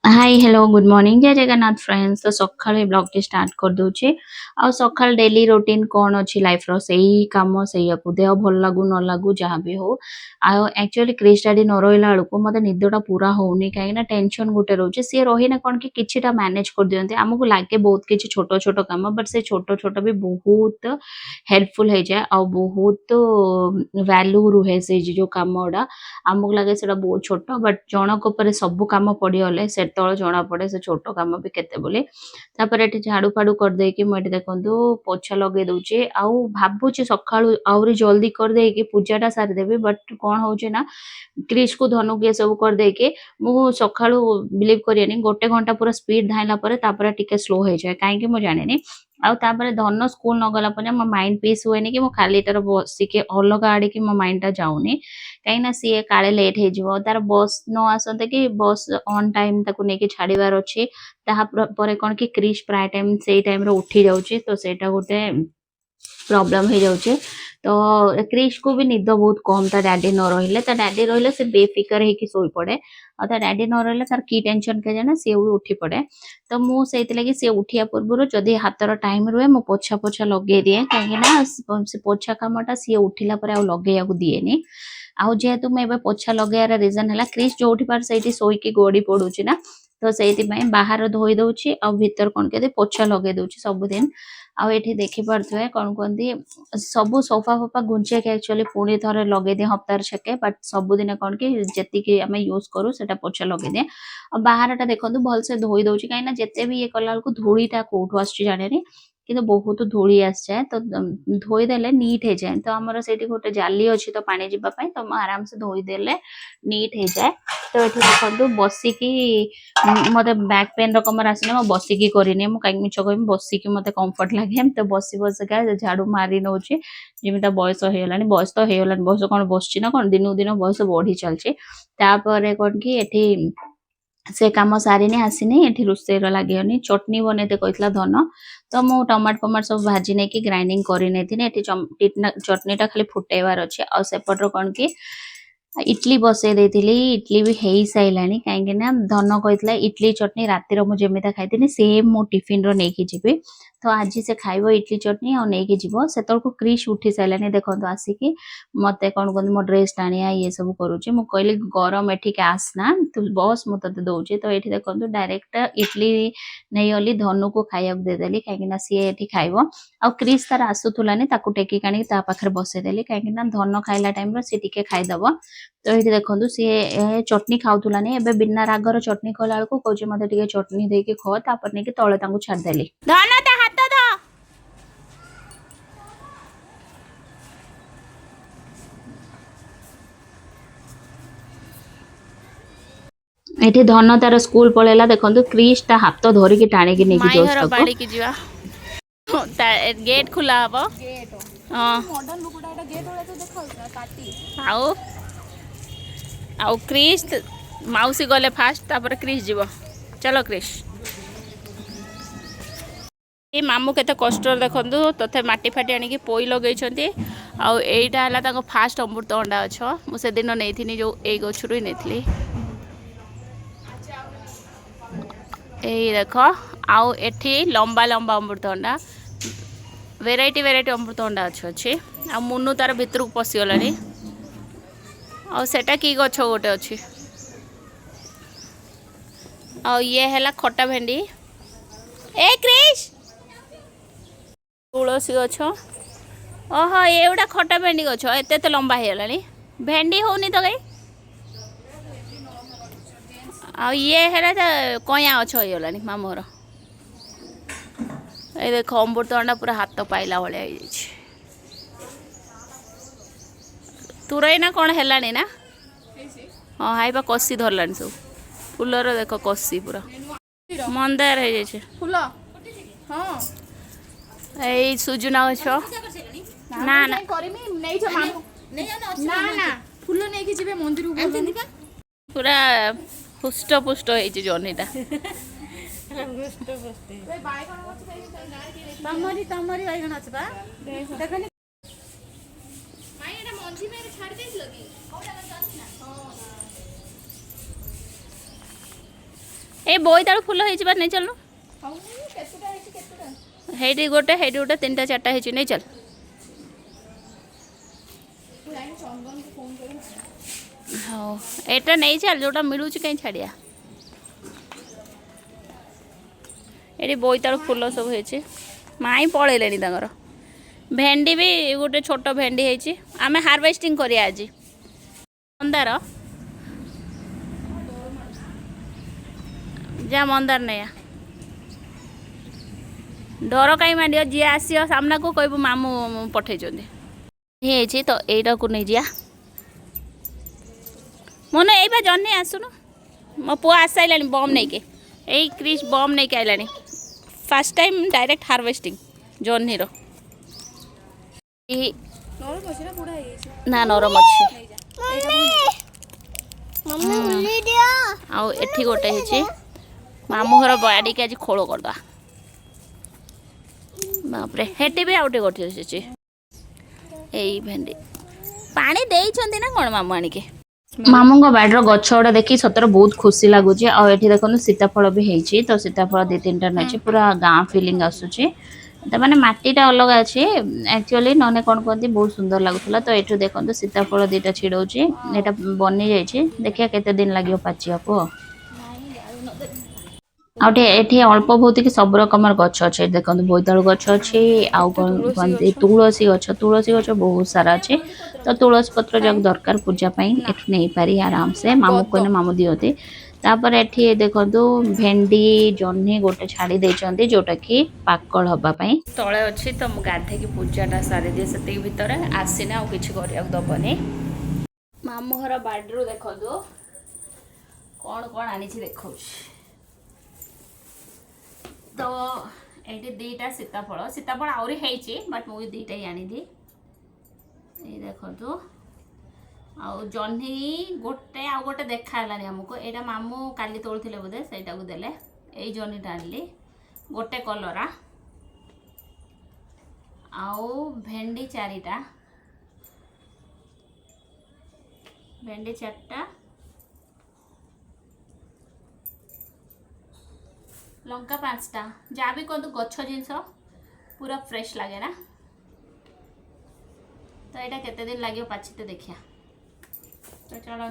Hi hello good morning जय Jagannath friends तो सकाळे blog T start कर दूचे आ सकाळ डेली रूटीन कौन अच्छी लाइफ रो सही काम सही को देह भल लागू न लागू जहाँ भी हो आ एक्चुअली क्रिश डैडी न रहा बेलू मत निदटा पूरा होनी कहीं टेंशन गोटे रोचे सी रही कौन कि किछिटा मैनेज कर दियंते आमको लागे बहुत किसी छोट छोट काम बट से छोट छोट भी बहुत हेल्पफुल हो जाए आ बहुत वैल्यू रुहे से जो काम गुड़ा आमको लगे से बहुत छोट बट जनक सब कम पड़गले से जना पड़े से छोट कम भी केते बोली तापर एठी झाड़ू फाड़ू कर देकी मुझे देखंतु पोछा लगे दउचे आउ भाबुची सकाळू आउरी जल्दी कर देकी पूजाटा सारी देबी बट कोन होचे ना क्रिश को धनु के सब कर देके मु सकाळू बिलीव करियनी गोटे घंटा पूरा स्पीड धाइला परे तापर टिके स्लो हो जाए काहे कि मु जानिनी आउ तापर धन स्कूल न गला परे मो माइंड पीस हुएनी कि मो खाली तर बसिके अलग आड़े कि मो माइंड टा जाउनी कहीं सी काले लेट हो तार बस न आसते कि बस ऑन टाइम ताको नेकी छाड़ीबार अच्छी तापर कौन कि क्रिश प्राय टाइम से टाइम रे उठी जाउची तो सेटा गोटे प्रॉब्लम हो जाउचे तो क्रिश को भी निद बहुत कम ता डैडी न रहिले ता डैडी रहिले से बेफिकर है कि सोई पड़े और ता डैडी न रहिले तार की टेंशन के जाना से उठी पड़े तो मु सेति लगी से उठिया पूर्व जदि हातर टाइम रुए मु पोछा पोछा लगे दिए कहीं ना से पोछा कामटा सी उठिला पर आ लगे दिएनी आउ जेहेतु मैं पोछा लगे रिजन है क्रिश जो पार से शोक गोड़ी पड़ुची ना तो से बाहर धोई दौची आ भीतर कौन कहते पोछा लगे दौची सबुदिन आउ ये देखी पारे कौन कहते सब सोफा फोफा घुंचे के एक्चुअली पुणी थे लगे दिए हफ्तार छके बट सबुदिन कौन कि जी आम यूज करूँ से पोछा लगे दिए और बाहर टा देखो भलसे धोई दौची कहीं जिते भी ये कला धूलीटा कौटू आस जाने कि बहुत धूली आस जाए तो धोईदेले नीट हो जाए तो आमर से गोटे जाली अच्छी तो पानी जीवाई तो आराम से धोईदेले नीट हो जाए तो ये देखो बसिकी मत बैक पेन रकम आसने मैं बसिकी करनी मुझे कहीं मिछ कह बसिकी मत कंफर्ट लगे तो बस बसका झाड़ू मारी नौ जमी बयस होगा बयस तो होगा बयस कौन बस ना कौन दिन दिन बयस बढ़ी चलती कौन कि से कम सारिनी आसनी ये रोषेर लगे चटनी बनते कहला धन तो मु टमाट फमाट सब भाजी नहीं कि ग्राइंडिंग कर चटनीटा खाली फुटेबार अच्छे आ सेपटर कौन कि इडली बसई देती इडली भी हो सारे कहीं धन कहला इडली चटनी रातिर मुझे खाई सेम मो टिफिन रो नहीं जीवी तो आज से खाइब इडली चटनी और नहीं जीव से क्रिश उठी सारे देखो आसिकी मत कौन कहते मो ड्रेस टाणिया ये सब करुचे मु कहली गरम एठिक आसना तू बस मु ते दौचे तो ये देखो डायरेक्ट इडली नहीं गली धनु को खाया देदेली कहीं सी ये खाइब आ क्रिश तार आसूलानी टेकिक आनी पाखे बसईदेली कहीं धन खाइला टाइम सी टे खाईदब तो ये देखो सी चटनी खाऊलानी एवं बिना रागर चटनी खाला बेलू कौच मत चटनी देके खो तापर नहीं तले छाड़देली एठी धन तार स्कूल पळेला देखंतु क्रिश ता हाथ धरिकी टाणिकी नेकी जोस गेट खुला हबो मॉडर्न लुकटा गेट वाला तो देखौ काटी आउ क्रिश माउसी गले फास्ट तापर क्रिश जीव चलो क्रिश ये मामू केते कष्ट देखंतु तथे माटी फाटी आनी पोई लगे आउ एटा हला ताको फास्ट अमृत अंडा अच्छ मु से दिन नेथिनी जो ए गछरु ही नेथली यही देख आउ एठी लंबा लंबा अमृतभंडा वेराइटी वेराइटी अमृतभंडा अच्छे आ मुनु तार भितर को पशिगला आ सेटा की गछ गोटे अच्छी आ ये हैला खटा भेंडी ए क्रिश तुलसी गछ ओहो ये गोटा खटा भेंडी गछ एते तो लंबा हो गला भेंडी होनी तो कहीं आ ये है कया गछ होगा मामूर ये देख अमृतभंडा पूरा हाथ पाइला भाई तुरई ना कौन है ना हाँ हाई बा कसी धरलानी सब फुलर देख कसी पूरा मंदार हो जाए फूल हाँ यही सुजुना गछ ना ना ना फूल नहीं जी मंदिर पूरा पुष्ट पुष्ट हो जर्नीटा तमरी तमरी बैगन अछि बा देखनी माई एटा मंजी में छाड़ देस लगी कोडा जानि ना ए बोईतालु फुल हो नहीं चलनु हेटी गोटे 3टा 4टा हो नहीं चल हाँ एटा नहीं चल जोटा मिलूँ कहीं छाड़िया ये बोईतालु फुल सब हो माई पलैले भेंडी भी गोटे छोट भेंडी है आम हार्वेस्टिंग करिया आज मंदार जा मंदार नहीं डर कहीं मांडियो जी आसियो सामना को कहबू मामू पठे ये तो यहीटा को नहीं जा मन यही जन्नी आसुनु मो पुआ आस सारा बम नहीं के यही क्रिश बम नहीं के आइलानी फर्स्ट टाइम डायरेक्ट हार्वेस्टिंग जन्नी ना नरम अच्छे आउ एठी गोटे है मामू घर बाड़ी के आज खोल करदा बापरे हेटी भी आउटे गोटे यही भेंडी पानी देइछंती ना कोन मामू आनी के मामू बाड़र गछ गुड़ा देखी सतर बहुत खुशी लगुच आठी देखो सीताफल भी होती तो सीताफल 2-3टा नहीं पूरा गाँ फिलिंग आसूची मैंने मटीटा अलग अच्छे एक्चुअली नने कौन कहती बहुत सुंदर लगुला तो ये देखो सीताफल 2टा छिड़ौची यहाँ बनी जाइए देखिए केते दिन लगे पाचिया को आठे अल्प बहुत कि सब रकम गछ अच्छे देखो बोईतालु गछ अच्छे आउ कौन कहते तुलसी गछ बहुत सारा अच्छे तो तुलसी पत्र जब दरकार पूजा नहीं पारी आराम से मामू कहने मामू दिखते तापर एठी देखो भेंडी जन्नी गोटे छाड़ी देइचंती जोटा कि पाकल हवापाई तले अच्छी तो गाधे की पूजाटा सारी दिए से भितर आसीने आउ किछि करिया दबनी मामू घर बाड़रू देखो कौन कौन आनी देखो तो ये 2टा सीताफल आहरी है बट मुझे 2टा ही आनी ये देखो आउ जह्नी गोटे आउ गोटे देखालानी आमको यहाँ मामू काली तोलते बोधे से देले यही जह्नीटा आनली गोटे कलरा आउ भेंडी 4टा भेंडी 4टा लंका 5टा जहाँ भी कहतु गछ जिनस पूरा फ्रेश लगे ना तो यहाँ केते दिन लगे पाचिते देखिया तो चलो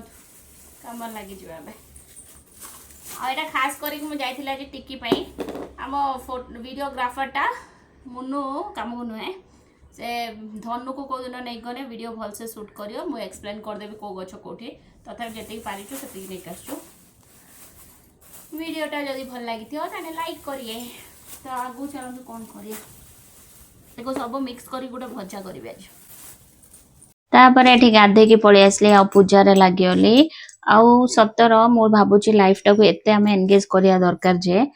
कम लगी आटा खास कर मुझे टिकी आम वीडियोग्राफरटा मुनु कम को नुहे से धनु को कौ दिन नहीं गने वीडियो भलसे शूट करियो मु एक्सप्लेन करदेवी कौ गछ कौटी तथा जी पारिचु से नहीं आसचु वीडियोटा जदि भल लगी ताने लाइक करिए तो आगु चलते कौन करिए देखो सब मिक्स करी गोटे भजा करी आज तापर एठी गाधे की पळी आसली आ पूजा रे लागियोली आउ सतर मो भाबुची लाइफ टाको एते हम एंगेज करिया दरकार जे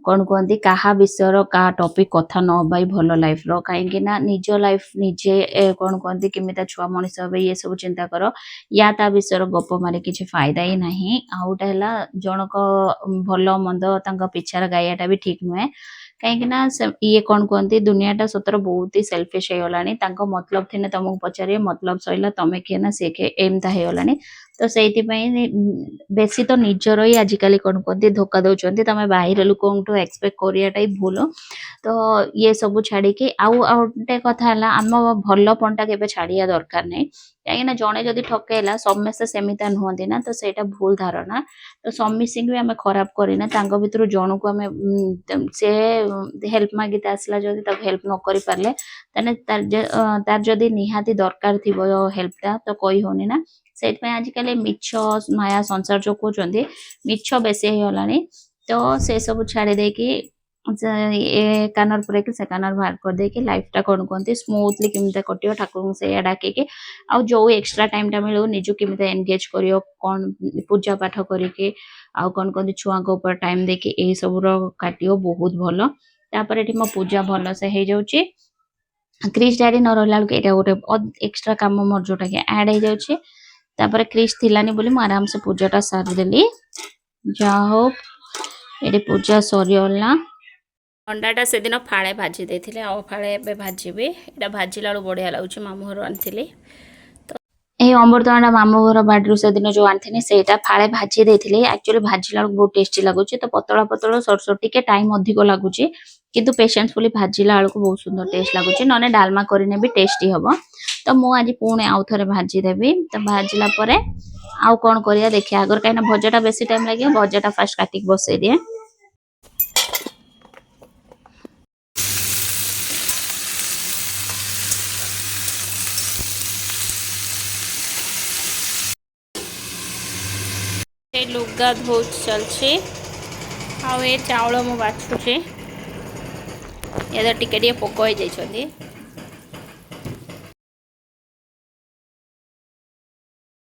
कौन कहती क्या विषय क्या टॉपिक कथा न भाई भल लाइफ रो कहीं ना निज लाइफ निजे कौन कहती केमिता छुआ मनीष हे ये सब चिंता कर या ता विषय गप मारे किसी फायदा ही नहीं आउटा है जनक भल मंद पिछार गायाटा भी ठीक नुहे कहीं ना ये कौन कहती दुनियाटा सतर बहुत ही सेल्फिश हो गलानी मतलब थे तुमको पचारे मतलब सैला तुम किए ना सी के एमता हो गलानी तो से बेसी तो निजर ही आजिकल कौन कहती धोखा दौरान तुम बाहर लोक एक्सपेक्ट करियाटा भूल तो ये सब छाड़ी आउटे कथा आम भल पंटा के छाड़िया दरकार नहीं कहीं जड़े जदि ठकेला समस्ते सेमिता नुहति ना तो सहीटा भूल धारणा तो समिसी भी आम खराब करना भर जन को आम से हेल्प मागिते आसला जदि हेल्प न कर पारे तार जदि निहाती दरकार थी हेल्पटा तो कही होनी ना से आजिकल मिछ माया संसार जो कहते मिछ बेसी होगा तो से सब छाड़ी देकी ए कानर पुरे से कानर बाहर कर दे कि लाइफटा कौन कहते स्मूथली केमती कटियो ठाकुर से डाकिके आउ जो एक्स्ट्रा टाइमटा मिलू निजु केमती एंगेज करियो कौन पूजा पाठ करके आउ कौन कहते छुआ ऊपर टाइम देके ए सब काटियो बहुत भल तापर एठी मो पूजा भल से हो जाउची क्रिश डैडी न रहला बेलू एटा गोटे एक्स्ट्रा काम मोर जोटा कि ऐड हो जाउची तापर क्रिश थिलानी बोली मु आराम से पूजाटा सारी देली जा हो एठी पूजा सरीगला अंडाटा से दिन फाड़े भाजी देथिले आ फाड़े एबे भाजीबे एटा भाजिला बढ़िया लागुची मामू घर आनथिले तो ଏହି ଅମୃତଭଣ୍ଡା ମାମୁଁ ଘର ବାଡ଼ିରୁ ସେଦିନ ଯୋଉ ଆଣିଥିଲି ସେଇଟା ଫାଳେ ଭାଜି ଦେଇଥିଲି। ଆକ୍ଚୁଆଲି ଭାଜିଲା ବେଳକୁ ବହୁତ ଟେଷ୍ଟି ଲାଗୁଛି। ତ ପତଳା ପତଳା ସରୁ ସରୁ ଟିକେ ଟାଇମ୍ ଅଧିକ ଲାଗୁଛି, କିନ୍ତୁ ପେସେନ୍ସଫୁଲି ଭାଜିଲା ବେଳକୁ ବହୁତ ସୁନ୍ଦର ଟେଷ୍ଟ ଲାଗୁଛି। ନହେଲେ ଡାଲମା କରିନେ ବି ଟେଷ୍ଟି ହବ। ତ ମୁଁ ଆଜି ପୁଣି ଆଉ ଥରେ ଭାଜିଦେବି। ତ ଭାଜିଲା ପରେ ଆଉ କ'ଣ କରିବା ଦେଖିବା। ଆଗରୁ କାହିଁକିନା ଭଜାଟା ବେଶୀ ଟାଇମ୍ ଲାଗିବ, ଭଜାଟା ଫାଷ୍ଟ କାଟିକି ବସେଇ ଦିଏ। ଏ ଲୁଗା ଧୋଇ ଚାଲିଛି, ଆଉ ଏ ଚାଉଳ ମୁଁ ବାଛୁଛି। ଏ ଟିକେ ଟିକେ ପୋକ ହେଇଯାଇଛନ୍ତି।